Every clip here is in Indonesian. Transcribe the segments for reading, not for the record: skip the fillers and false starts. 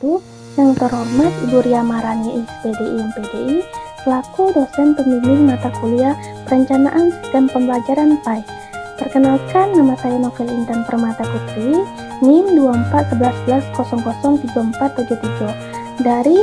wabarakatuh. Yang terhormat Ibu Ria Marani SPDI MPDI selaku dosen pembimbing mata kuliah Perencanaan Sistem Pembelajaran PAI. Perkenalkan, nama saya Novel Intan Permata Putri, NIM 2411003473. Dari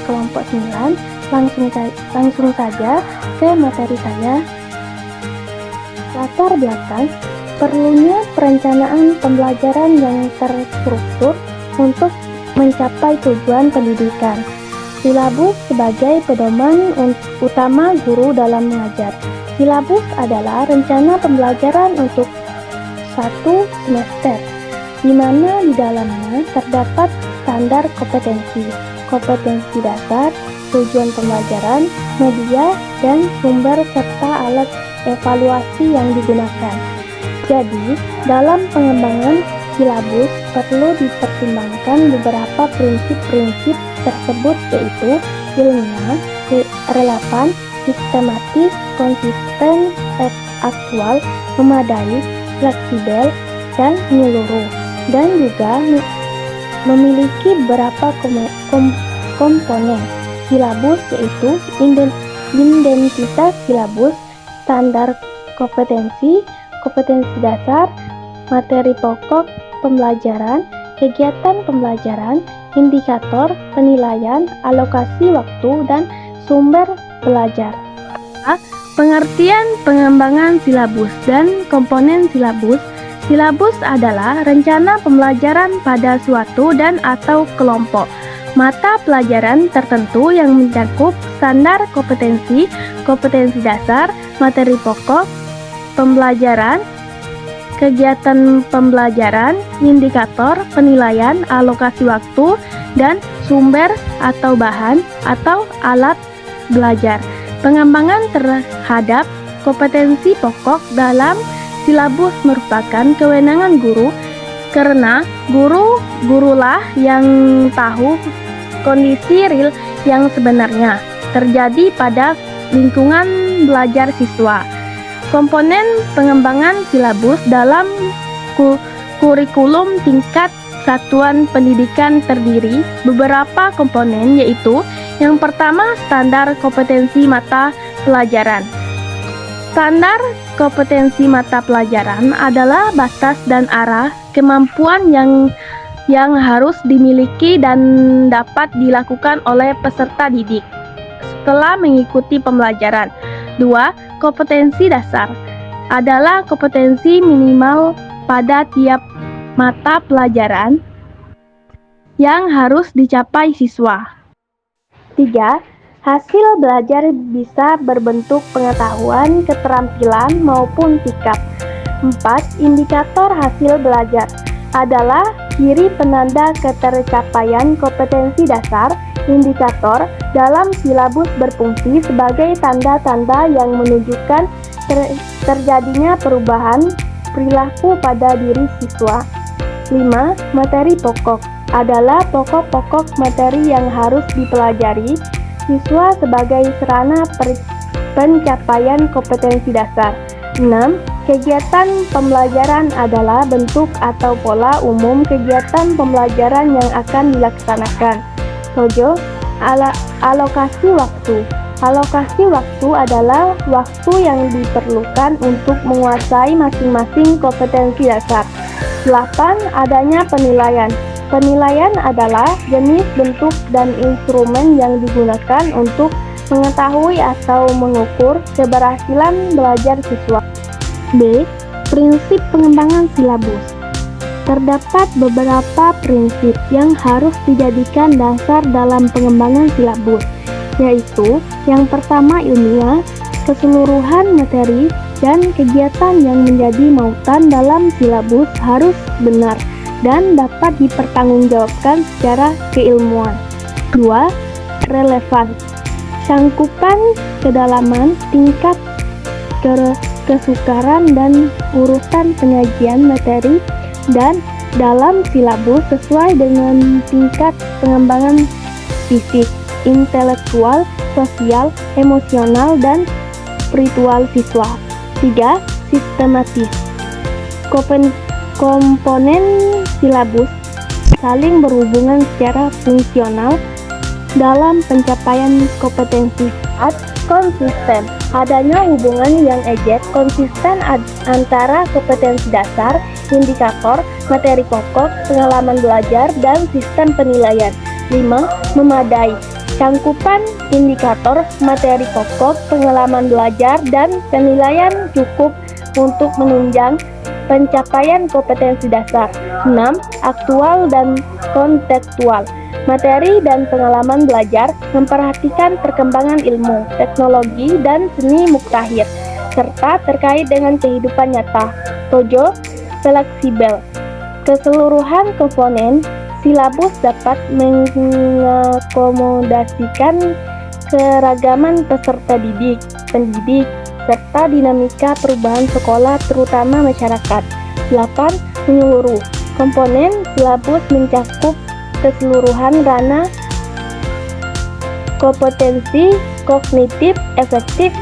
kelompok 9, langsung saja ke materi saya. Latar belakang perlunya perencanaan pembelajaran yang terstruktur untuk mencapai tujuan pendidikan. Silabus sebagai pedoman utama guru dalam mengajar. Silabus adalah rencana pembelajaran untuk satu semester, di mana di dalamnya terdapat standar kompetensi dasar, tujuan pembelajaran, media, dan sumber serta alat evaluasi yang digunakan. Jadi, dalam pengembangan silabus perlu dipertimbangkan beberapa prinsip-prinsip tersebut, yaitu ilmiah, relevan, sistematis, konsisten, aktual, memadai, fleksibel, dan menyeluruh, dan juga memiliki beberapa komponen silabus, yaitu identitas silabus, standar kompetensi dasar, materi pokok pembelajaran, kegiatan pembelajaran, indikator penilaian, alokasi waktu, dan sumber belajar. Pengertian pengembangan silabus dan komponen silabus. Silabus adalah rencana pembelajaran pada suatu dan atau kelompok mata pelajaran tertentu yang mencakup standar kompetensi dasar, materi pokok pembelajaran, kegiatan pembelajaran, indikator penilaian, alokasi waktu, dan sumber atau bahan atau alat belajar. Pengembangan terhadap kompetensi pokok dalam silabus merupakan kewenangan guru, karena gurulah yang tahu kondisi real yang sebenarnya terjadi pada lingkungan belajar siswa. Komponen pengembangan silabus dalam kurikulum tingkat satuan pendidikan terdiri beberapa komponen, yaitu yang pertama, standar kompetensi mata pelajaran. Standar kompetensi mata pelajaran adalah batas dan arah kemampuan yang harus dimiliki dan dapat dilakukan oleh peserta didik setelah mengikuti pembelajaran. 2. Kompetensi dasar adalah kompetensi minimal pada tiap mata pelajaran yang harus dicapai siswa. 3. Hasil belajar bisa berbentuk pengetahuan, keterampilan, maupun sikap. 4. Indikator hasil belajar adalah ciri penanda ketercapaian kompetensi dasar. Indikator dalam silabus berfungsi sebagai tanda-tanda yang menunjukkan terjadinya perubahan perilaku pada diri siswa. 5. Materi pokok adalah pokok-pokok materi yang harus dipelajari siswa sebagai sarana pencapaian kompetensi dasar. 6. Kegiatan pembelajaran adalah bentuk atau pola umum kegiatan pembelajaran yang akan dilaksanakan. 7. Alokasi waktu. Alokasi waktu adalah waktu yang diperlukan untuk menguasai masing-masing kompetensi dasar. 8. Adanya penilaian. Penilaian adalah jenis, bentuk, dan instrumen yang digunakan untuk mengetahui atau mengukur keberhasilan belajar siswa. B. Prinsip pengembangan silabus. Terdapat beberapa prinsip yang harus dijadikan dasar dalam pengembangan silabus, yaitu yang pertama ilmiah, keseluruhan materi dan kegiatan yang menjadi muatan dalam silabus harus benar dan dapat dipertanggungjawabkan secara keilmuan. 2. Relevan. Cangkupan kedalaman, tingkat kesukaran dan urutan penyajian materi dan dalam silabus sesuai dengan tingkat pengembangan fisik, intelektual, sosial, emosional, dan spiritual siswa. 3. Sistematis. Komponen silabus saling berhubungan secara fungsional dalam pencapaian kompetensi. Konsisten. Adanya hubungan yang konsisten antara kompetensi dasar, indikator, materi pokok, pengalaman belajar, dan sistem penilaian. 5. Memadai. Cangkupan indikator, materi pokok, pengalaman belajar, dan penilaian cukup untuk menunjang pencapaian kompetensi dasar. 6. Aktual dan kontekstual. Materi dan pengalaman belajar memperhatikan perkembangan ilmu, teknologi, dan seni muktahir, serta terkait dengan kehidupan nyata. 7. Fleksibel. Keseluruhan komponen silabus dapat mengakomodasikan keragaman peserta pendidik, serta dinamika perubahan sekolah terutama masyarakat. 8. Menyeluruh. Komponen silabus mencakup keseluruhan ranah kompetensi kognitif, efektif,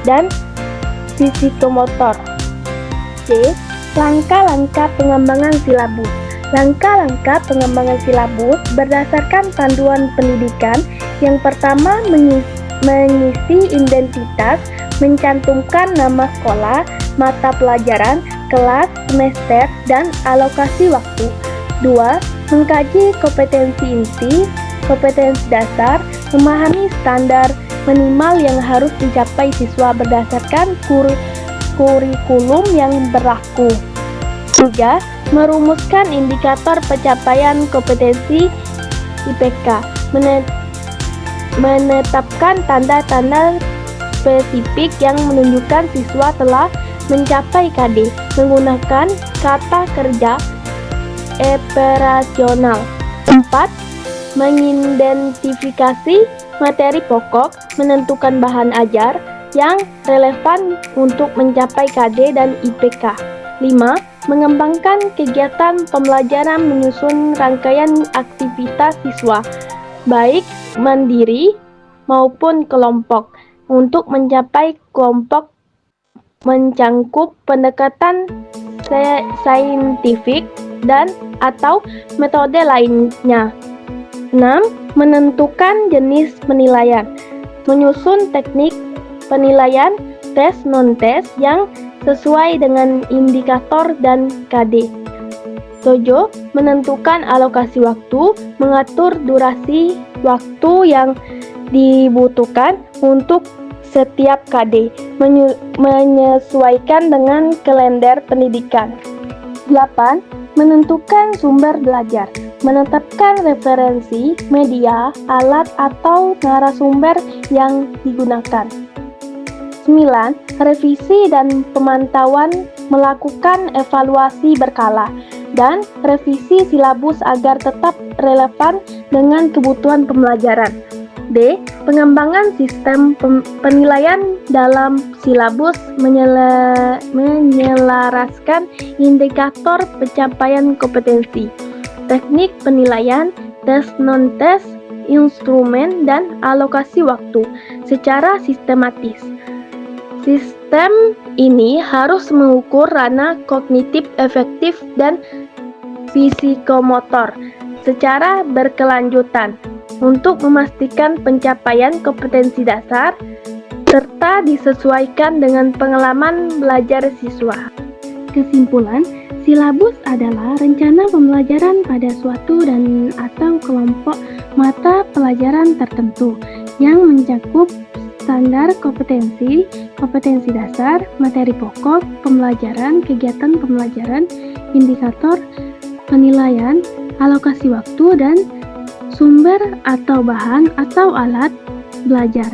dan psikomotor. C. Langkah-langkah pengembangan silabus. Langkah-langkah pengembangan silabus berdasarkan panduan pendidikan. Yang pertama, mengisi identitas, mencantumkan nama sekolah, mata pelajaran, kelas, semester, dan alokasi waktu. 2. Mengkaji kompetensi inti, kompetensi dasar, memahami standar minimal yang harus dicapai siswa berdasarkan kurikulum yang berlaku. 3. Merumuskan indikator pencapaian kompetensi IPK, menetapkan tanda-tanda spesifik yang menunjukkan siswa telah mencapai KD, menggunakan kata kerja operasional. 4. Mengidentifikasi materi pokok, menentukan bahan ajar yang relevan untuk mencapai KD dan IPK. 5. Mengembangkan kegiatan pembelajaran menyusun rangkaian aktivitas siswa, baik mandiri maupun kelompok. Untuk mencapai kelompok mencangkup pendekatan saintifik dan atau metode lainnya. 6. Menentukan jenis penilaian, menyusun teknik penilaian tes non-tes yang sesuai dengan indikator dan KD. 7. Menentukan alokasi waktu, mengatur durasi waktu yang dibutuhkan untuk setiap KD, menyesuaikan dengan kalender pendidikan. 8. Menentukan sumber belajar, menetapkan referensi, media, alat, atau narasumber yang digunakan. 9. Revisi dan pemantauan, melakukan evaluasi berkala, dan revisi silabus agar tetap relevan dengan kebutuhan pembelajaran. D. Pengembangan sistem penilaian dalam silabus, menyelaraskan indikator pencapaian kompetensi, teknik penilaian, tes non-tes, instrumen, dan alokasi waktu secara sistematis. Sistem ini harus mengukur ranah kognitif, efektif, dan psikomotor secara berkelanjutan untuk memastikan pencapaian kompetensi dasar serta disesuaikan dengan pengalaman belajar siswa. Kesimpulan, silabus adalah rencana pembelajaran pada suatu dan atau kelompok mata pelajaran tertentu yang mencakup standar kompetensi, kompetensi dasar, materi pokok, pembelajaran, kegiatan pembelajaran, indikator penilaian, alokasi waktu, dan sumber atau bahan atau alat belajar.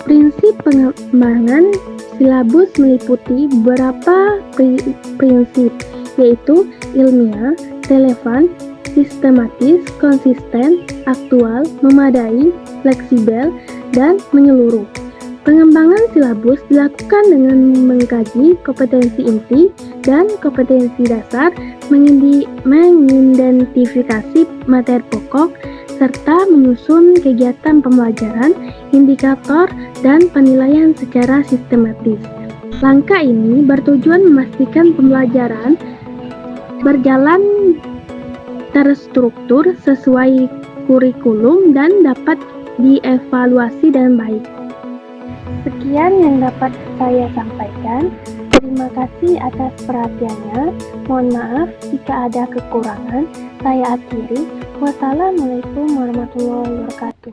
Prinsip pengembangan silabus meliputi beberapa prinsip, yaitu ilmiah, relevan, sistematis, konsisten, aktual, memadai, fleksibel, dan menyeluruh. Pengembangan silabus dilakukan dengan mengkaji kompetensi inti dan kompetensi dasar, mengidentifikasi materi pokok, serta menyusun kegiatan pembelajaran, indikator, dan penilaian secara sistematis. Langkah ini bertujuan memastikan pembelajaran berjalan terstruktur sesuai kurikulum dan dapat dievaluasi dengan baik. Sekian yang dapat saya sampaikan. Terima kasih atas perhatiannya. Mohon maaf jika ada kekurangan. Saya akhiri. Wassalamualaikum warahmatullahi wabarakatuh.